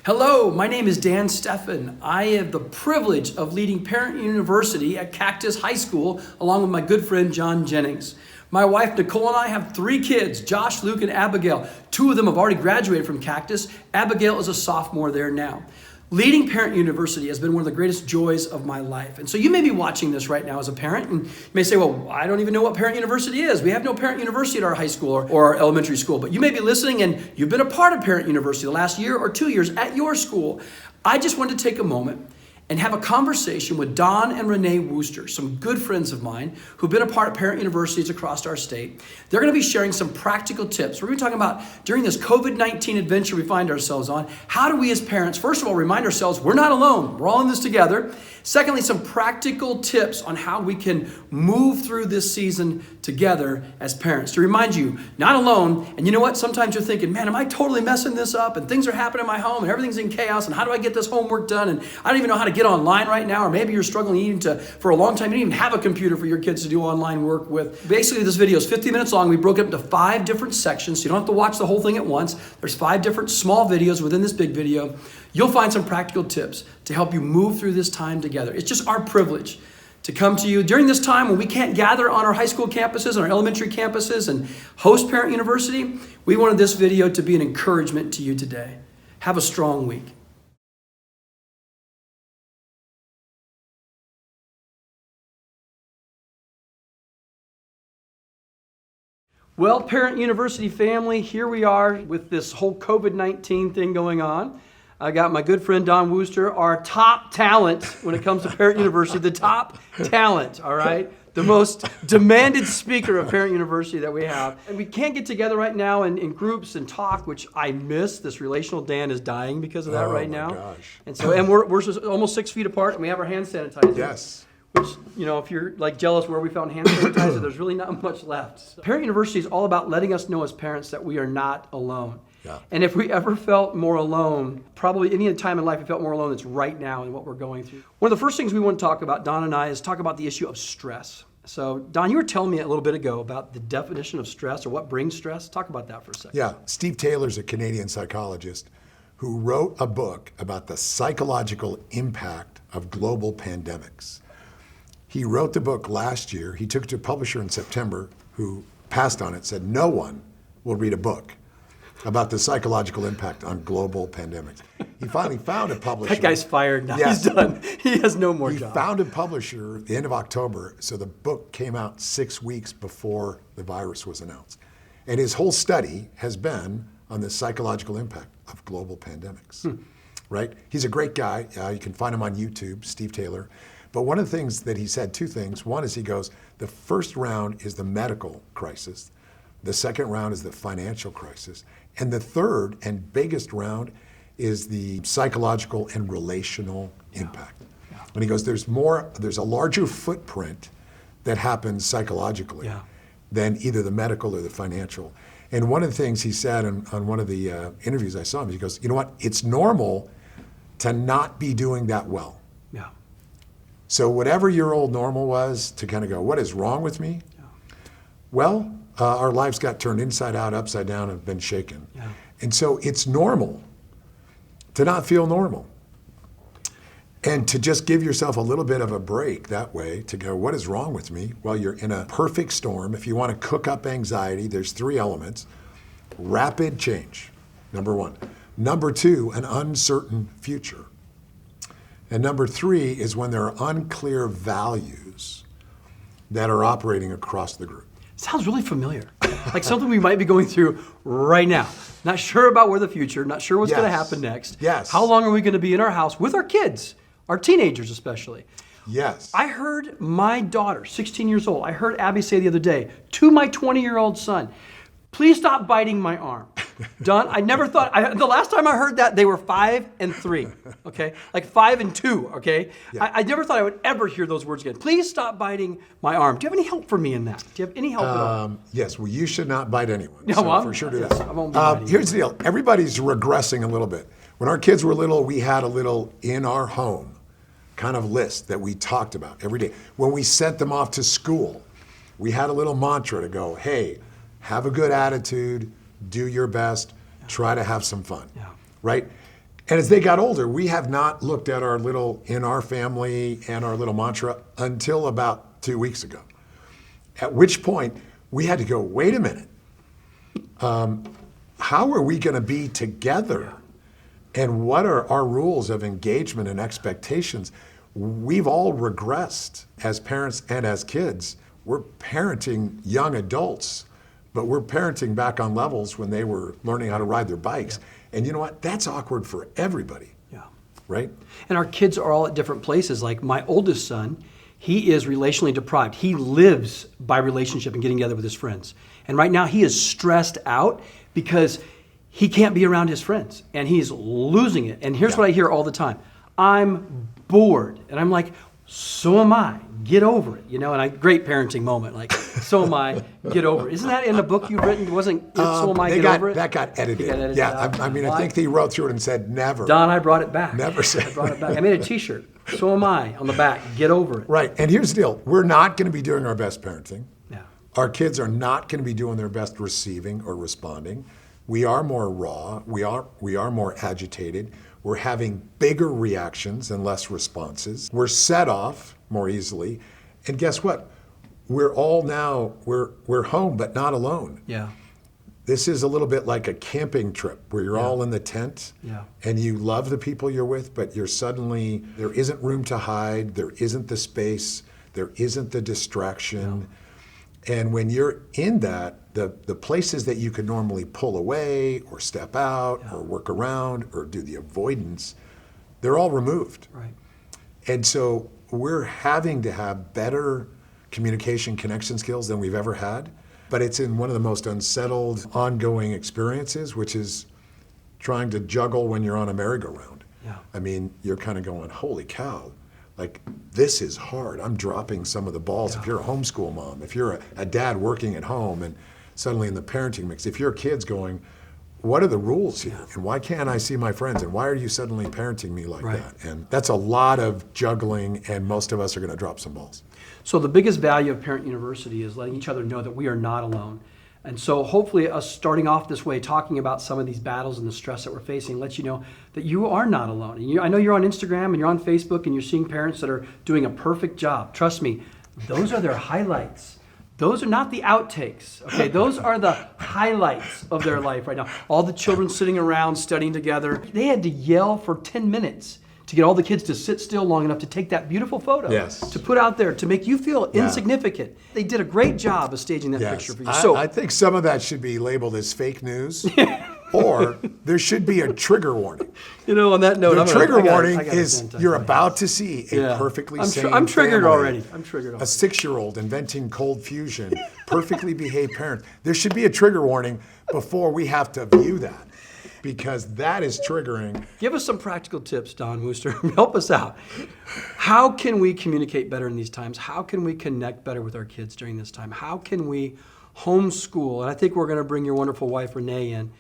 Hello, my name is Dan Steffen. I have the privilege of leading Parent University at Cactus High School along with my good friend John Jennings. My wife Nicole and I have 3 kids, Josh, Luke, and Abigail. 2 of them have already graduated from Cactus. Abigail is a sophomore there now. Leading Parent University has been one of the greatest joys of my life. And so you may be watching this right now as a parent and you may say, well, I don't even know what Parent University is. We have no Parent University at our high school or our elementary school. But you may be listening and you've been a part of Parent University the last year or 2 years at your school. I just wanted to take a moment and have a conversation with Don and Renee Worcester, some good friends of mine who've been a part of parent universities across our state. They're going to be sharing some practical tips. We're going to be talking about, during this COVID-19 adventure we find ourselves on, how do we as parents, first of all, remind ourselves we're not alone. We're all in this together. Secondly, some practical tips on how we can move through this season together as parents. To remind you, not alone. And you know what? Sometimes you're thinking, man, am I totally messing this up? And things are happening in my home and everything's in chaos. And how do I get this homework done? And I don't even know how to get online right now. Or maybe you're struggling even to, for a long time, you didn't even have a computer for your kids to do online work with. Basically, this video is 50 minutes long. We broke it up into 5 different sections. So you don't have to watch the whole thing at once. There's 5 different small videos within this big video. You'll find some practical tips to help you move through this time together. It's just our privilege to come to you during this time when we can't gather on our high school campuses and our elementary campuses and host Parent University. We wanted this video to be an encouragement to you today. Have a strong week. Well, Parent University family, here we are with this whole COVID-19 thing going on. I got my good friend Don Worcester, our top talent when it comes to Parent University, the top talent, all right? The most demanded speaker of Parent University that we have. And we can't get together right now in groups and talk, which I miss. This relational Dan is dying because of that right now. Oh my gosh. And so, and we're almost 6 feet apart and we have our hand sanitizer. Yes. Which, you know, if you're like jealous where we found hand sanitizer, there's really not much left. So, Parent University is all about letting us know as parents that we are not alone. Yeah. And if we ever felt more alone, probably any time in life we felt more alone, it's right now in what we're going through. One of the first things we want to talk about, Don and I, is talk about the issue of stress. So, Don, you were telling me a little bit ago about the definition of stress or what brings stress. Talk about that for a second. Yeah, Steve Taylor's a Canadian psychologist who wrote a book about the psychological impact of global pandemics. He wrote the book last year. He took it to a publisher in September who passed on it, said no one will read a book about the psychological impact on global pandemics. He finally found a publisher. That guy's fired now. Yes. He's done. He has no more job. He found a publisher at the end of October, so the book came out 6 weeks before the virus was announced. And his whole study has been on the psychological impact of global pandemics, right? He's a great guy. You can find him on YouTube, Steve Taylor. But one of the things that he said, 2 things. One is he goes, the first round is the medical crisis. The second round is the financial crisis. And the third and biggest round is the psychological and relational impact. Yeah. And he goes, there's a larger footprint that happens psychologically than either the medical or the financial. And one of the things he said on one of the interviews I saw him, he goes, you know what, it's normal to not be doing that well. Yeah. So whatever your old normal was, to kind of go, what is wrong with me? Yeah. Well, our lives got turned inside out, upside down, and been shaken. Yeah. And so it's normal to not feel normal. And to just give yourself a little bit of a break that way, to go, what is wrong with me? Well, you're in a perfect storm. If you want to cook up anxiety, there's 3 elements. Rapid change, number 1. Number 2, an uncertain future. And number 3 is when there are unclear values that are operating across the group. Sounds really familiar, like something we might be going through right now. Not sure about where the future, not sure what's going to happen next. Yes. How long are we going to be in our house with our kids, our teenagers especially? Yes. I heard my daughter, 16 years old, I heard Abby say the other day to my 20-year-old son, please stop biting my arm. Don, I never thought, the last time I heard that, they were 5 and 3, okay? Like 5 and 2, okay? Yeah. I never thought I would ever hear those words again. Please stop biting my arm. Do you have any help for me in that? Do you have any help at all? Yes, well, you should not bite anyone. No, so for sure do that. I won't be biting here's the deal. Everybody's regressing a little bit. When our kids were little, we had a little in our home kind of list that we talked about every day. When we sent them off to school, we had a little mantra to go, hey, have a good attitude, do your best, try to have some fun, right? And as they got older, we have not looked at our little in our family and our little mantra until about 2 weeks ago. At which point we had to go, wait a minute. How are we going to be together? And what are our rules of engagement and expectations? We've all regressed as parents and as kids. We're parenting young adults, but we're parenting back on levels when they were learning how to ride their bikes. And you know what? That's awkward for everybody. Yeah. Right? And our kids are all at different places. Like my oldest son, he is relationally deprived. He lives by relationship and getting together with his friends. And right now he is stressed out because he can't be around his friends and he's losing it. And here's what I hear all the time. I'm bored. And I'm like, so am I. Get over it. And great parenting moment. Like, so am I. Get over it. Isn't that in the book you've written? Wasn't so am I? Get over it. That got edited. Out. I think he wrote through it and said never. Don, I brought it back. Never said. I brought it back. I made a T-shirt. So am I on the back. Get over it. Right. And here's the deal. We're not going to be doing our best parenting. Yeah. Our kids are not going to be doing their best receiving or responding. We are more raw. We are more agitated. We're having bigger reactions and less responses. We're set off more easily. And guess what? We're home, but not alone. Yeah. This is a little bit like a camping trip where you're all in the tent and you love the people you're with, but there isn't room to hide. There isn't the space. There isn't the distraction. Yeah. And when you're in that, the places that you could normally pull away or step out or work around or do the avoidance, they're all removed. Right. And so we're having to have better communication connection skills than we've ever had, but it's in one of the most unsettled ongoing experiences, which is trying to juggle when you're on a merry-go-round. Yeah. I mean, you're kind of going, holy cow, like this is hard. I'm dropping some of the balls. If you're a homeschool mom, if you're a dad working at home and suddenly in the parenting mix, if your kid's going, what are the rules here? And why can't I see my friends? And why are you suddenly parenting me like that? And that's a lot of juggling, and most of us are going to drop some balls. So the biggest value of Parent University is letting each other know that we are not alone. And so hopefully us starting off this way, talking about some of these battles and the stress that we're facing, lets you know that you are not alone. And I know you're on Instagram and you're on Facebook and you're seeing parents that are doing a perfect job. Trust me, those are their highlights. Those are not the outtakes, okay? Those are the highlights of their life right now. All the children sitting around studying together. They had to yell for 10 minutes to get all the kids to sit still long enough to take that beautiful photo. Yes. To put out there to make you feel insignificant. They did a great job of staging that picture for you. So I think some of that should be labeled as fake news, or there should be a trigger warning. On that note, the trigger warning is you're about to see a perfectly sane I'm triggered family, already. I'm triggered already. A 6-year-old inventing cold fusion, perfectly behaved parent. There should be a trigger warning before we have to view that, because that is triggering. Give us some practical tips, Don Worcester. Help us out. How can we communicate better in these times? How can we connect better with our kids during this time? How can we homeschool? And I think we're going to bring your wonderful wife, Renee, in